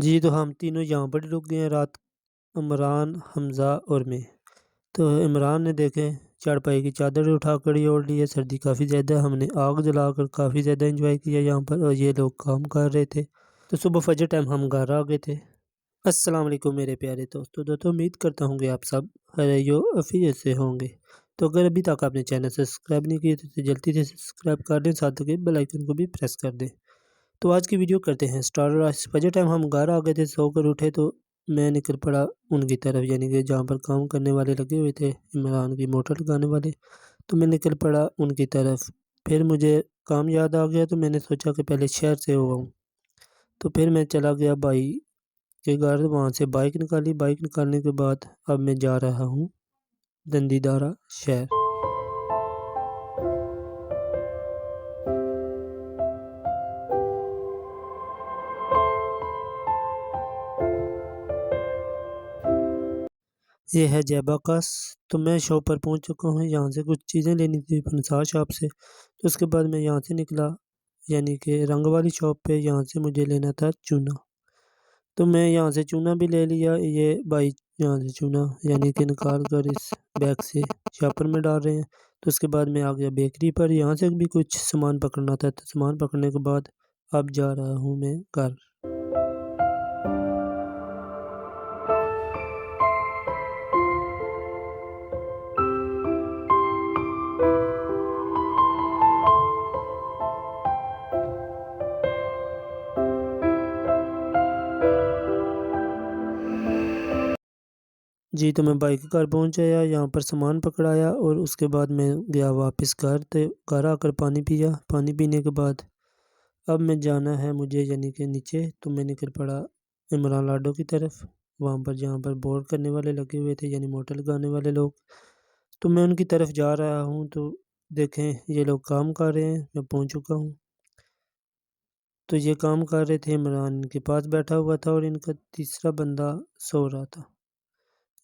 جی تو ہم تینوں یہاں پر رک گئے ہیں رات، عمران، حمزہ اور میں۔ تو عمران نے دیکھیں چارپائی کی چادر اٹھا کر ہی اوڑھ لی ہے، سردی کافی زیادہ، ہم نے آگ جلا کر کافی زیادہ انجوائے کیا یہاں پر، اور یہ لوگ کام کر رہے تھے۔ تو صبح فجر ٹائم ہم گھر آ گئے تھے۔ السلام علیکم میرے پیارے دوستو، امید کرتا ہوں کہ آپ سب خیریت و عافیت سے ہوں گے۔ تو اگر ابھی تک آپ نے چینل سبسکرائب نہیں کیا تو جلدی سے سبسکرائب کر دیں، ساتھ کے بیل آئیکن کو بھی پریس کر دیں۔ تو آج کی ویڈیو کرتے ہیں سٹارٹ۔ فجر ٹائم ہم گھر آ گئے تھے، سو کر اٹھے تو میں نکل پڑا ان کی طرف، یعنی کہ جہاں پر کام کرنے والے لگے ہوئے تھے، عمران کی موٹر لگانے والے، تو میں نکل پڑا ان کی طرف۔ پھر مجھے کام یاد آ گیا تو میں نے سوچا کہ پہلے شہر سے ہو آؤں، تو پھر میں چلا گیا بھائی کے گھر، وہاں سے بائک نکالی۔ بائک نکالنے کے بعد اب میں جا رہا ہوں دندی دارا شہر۔ یہ ہے جیباکاس۔ تو میں شاپ پر پہنچ چکا ہوں، یہاں سے کچھ چیزیں لینی تھی پنسار شاپ سے، تو اس کے بعد میں یہاں سے نکلا یعنی کہ رنگ والی شاپ پہ، یہاں سے مجھے لینا تھا چونا، تو میں یہاں سے چونا بھی لے لیا۔ یہ بھائی یہاں سے چونا یعنی کہ نکال کر اس بیگ سے شاپر میں ڈال رہے ہیں۔ تو اس کے بعد میں آ گیا بیکری پر، یہاں سے بھی کچھ سامان پکڑنا تھا، تو سامان پکڑنے کے بعد اب جا رہا ہوں میں گھر۔ جی تو میں بائک گھر پہنچایا، یہاں پر سامان پکڑایا اور اس کے بعد میں گیا واپس گھر۔ تو گھر آ کر پانی پیا، پانی پینے کے بعد اب میں جانا ہے مجھے یعنی کہ نیچے، تو میں نکل پڑا عمران لاڈو کی طرف، وہاں پر جہاں پر بور کرنے والے لگے ہوئے تھے یعنی موٹر لگانے والے لوگ، تو میں ان کی طرف جا رہا ہوں۔ تو دیکھیں یہ لوگ کام کر رہے ہیں، میں پہنچ چکا ہوں۔ تو یہ کام کر رہے تھے، عمران ان کے پاس بیٹھا ہوا تھا اور ان کا تیسرا بندہ سو رہا تھا،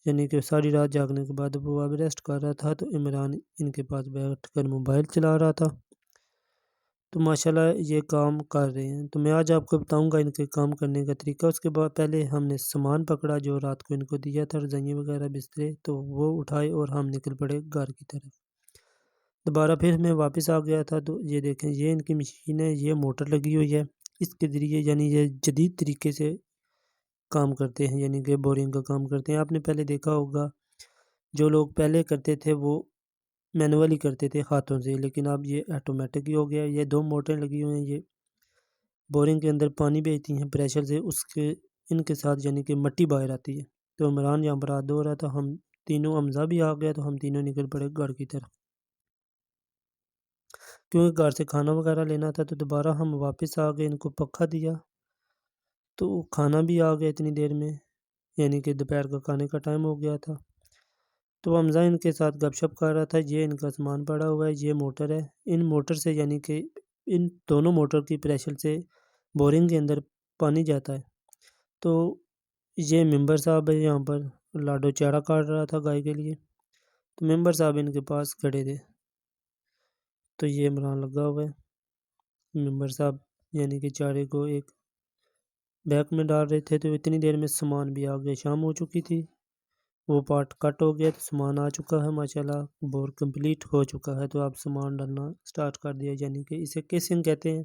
یعنی کہ ساری رات جاگنے کے بعد وہ اب ریسٹ کر رہا تھا، تو عمران ان کے پاس بیٹھ کر موبائل چلا رہا تھا۔ تو ماشاءاللہ یہ کام کر رہے ہیں، تو میں آج آپ کو بتاؤں گا ان کے کام کرنے کا طریقہ۔ اس کے بعد پہلے ہم نے سامان پکڑا جو رات کو ان کو دیا تھا، رضائیاں وغیرہ بسترے، تو وہ اٹھائے اور ہم نکل پڑے گھر کی طرف۔ دوبارہ پھر میں واپس آ گیا تھا، تو یہ دیکھیں یہ ان کی مشین ہے، یہ موٹر لگی ہوئی ہے، اس کے ذریعے یعنی یہ جدید طریقے سے کام کرتے ہیں، یعنی کہ بورنگ کا کام کرتے ہیں۔ آپ نے پہلے دیکھا ہوگا جو لوگ پہلے کرتے تھے وہ مینولی کرتے تھے ہاتھوں سے، لیکن اب یہ آٹومیٹک ہی ہو گیا۔ یہ دو موٹریں لگی ہوئی ہیں، یہ بورنگ کے اندر پانی بھیجتی ہیں پریشر سے، اس کے ان کے ساتھ یعنی کہ مٹی باہر آتی ہے۔ تو عمران یہاں پر ہاتھ دھو رہا تھا، ہم تینوں، حمزہ بھی آ گیا، تو ہم تینوں نکل پڑے گھر کی طرف، کیونکہ گھر سے کھانا وغیرہ لینا تھا۔ تو دوبارہ ہم واپس آ گئے، ان کو پکھا دیا تو کھانا بھی آ گیا اتنی دیر میں، یعنی کہ دوپہر کا کھانے کا ٹائم ہو گیا تھا۔ تو حمزہ ان کے ساتھ گپ شپ کر رہا تھا، یہ ان کا سامان پڑا ہوا ہے، یہ موٹر ہے، ان موٹر سے یعنی کہ ان دونوں موٹر کی پریشر سے بورنگ کے اندر پانی جاتا ہے۔ تو یہ ممبر صاحب ہے، یہاں پر لاڈو چارہ کاٹ رہا تھا گائے کے لیے، تو ممبر صاحب ان کے پاس کھڑے تھے، تو یہ عمران لگا ہوا ہے، ممبر صاحب یعنی کہ چارے کو ایک بیگ میں ڈال رہے تھے۔ تو اتنی دیر میں سامان بھی آ گیا، شام ہو چکی تھی، وہ پارٹ کٹ ہو گیا، تو سامان آ چکا ہے، ماشاءاللہ بور کمپلیٹ ہو چکا ہے۔ تو آپ سامان ڈالنا سٹارٹ کر دیا، یعنی کہ اسے کیسنگ کہتے ہیں،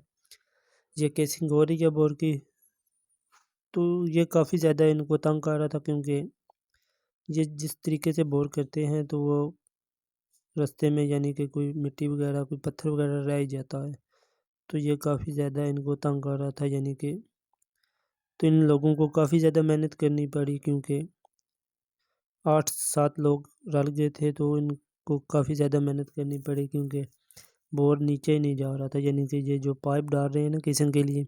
یہ کیسنگ ہو رہی ہے بور کی۔ تو یہ کافی زیادہ ان کو تنگ کر رہا تھا، کیونکہ یہ جس طریقے سے بور کرتے ہیں تو وہ رستے میں یعنی کہ کوئی مٹی وغیرہ کوئی پتھر وغیرہ رہ جاتا ہے، تو یہ کافی زیادہ ان کو تنگ کر رہا تھا، یعنی کہ تو ان لوگوں کو کافی زیادہ محنت کرنی پڑی، کیونکہ 8-7 لوگ رل گئے تھے، تو ان کو کافی زیادہ محنت کرنی پڑی، کیونکہ بور نیچے ہی نہیں جا رہا تھا، یعنی کہ یہ جو پائپ ڈال رہے ہیں نا کیسنگ کے لیے،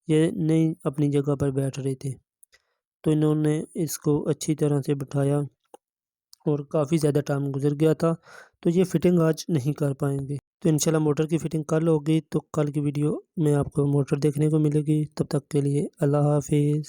یہ نہیں اپنی جگہ پر بیٹھ رہے تھے، تو انہوں نے اس کو اچھی طرح سے بٹھایا اور کافی زیادہ ٹائم گزر گیا تھا، تو یہ فٹنگ آج نہیں کر پائیں گے۔ تو انشاءاللہ موٹر کی فٹنگ کل ہوگی، تو کل کی ویڈیو میں آپ کو موٹر دیکھنے کو ملے گی۔ تب تک کے لیے اللہ حافظ۔